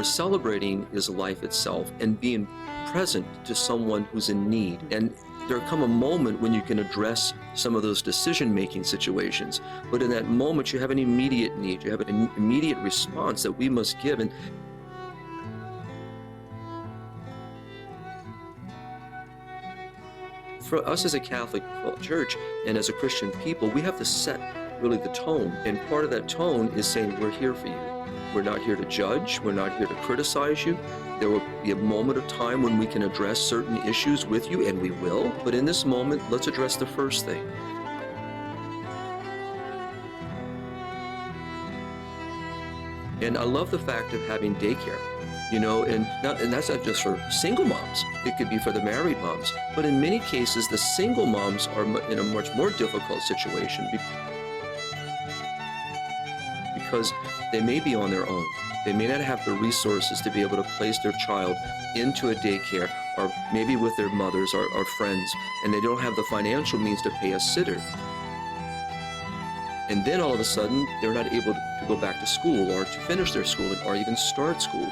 we're celebrating is life itself and being present to someone who's in need. And there come a moment when you can address some of those decision-making situations. But in that moment, you have an immediate need. You have an immediate response that we must give. And for us as a Catholic church and as a Christian people, we have to set really the tone. And part of that tone is saying, we're here for you. We're not here to judge. We're not here to criticize you. There will be a moment of time when we can address certain issues with you, and we will. But in this moment, let's address the first thing. And I love the fact of having daycare, you know, and that's not just for single moms. It could be for the married moms. But in many cases, the single moms are in a much more difficult situation because they may be on their own. They may not have the resources to be able to place their child into a daycare, or maybe with their mothers or friends, and they don't have the financial means to pay a sitter. And then all of a sudden, they're not able to go back to school or to finish their schooling or even start school.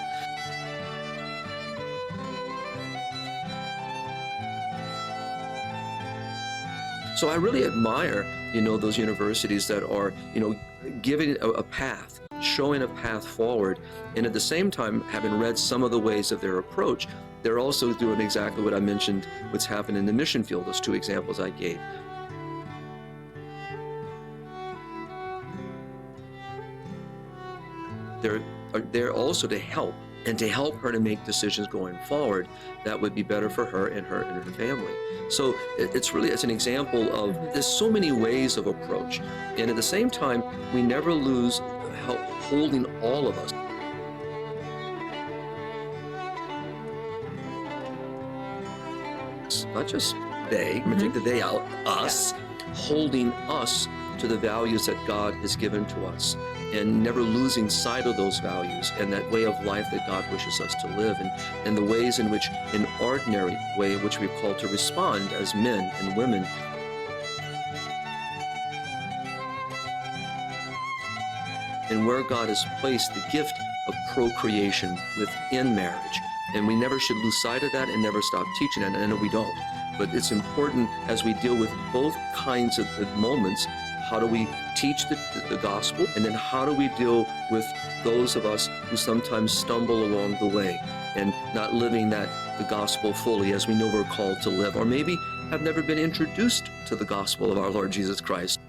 So I really admire, you know, those universities that are, you know, giving a path, showing a path forward, and at the same time, having read some of the ways of their approach, they're also doing exactly what I mentioned, what's happened in the mission field, those two examples I gave. They're there also to help, and to help her to make decisions going forward that would be better for her and her family. So it's an example of, there's so many ways of approach, and at the same time, we never lose holding all of us. Not just they, I'm gonna take the they out, us, holding us to the values that God has given to us, and never losing sight of those values and that way of life that God wishes us to live, and the ways in which, an ordinary way in which we're called to respond as men and women. And where God has placed the gift of procreation within marriage. And we never should lose sight of that and never stop teaching it. And I know we don't, but it's important as we deal with both kinds of moments. How do we teach the gospel? And then how do we deal with those of us who sometimes stumble along the way and not living the gospel fully as we know we're called to live, or maybe have never been introduced to the gospel of our Lord Jesus Christ?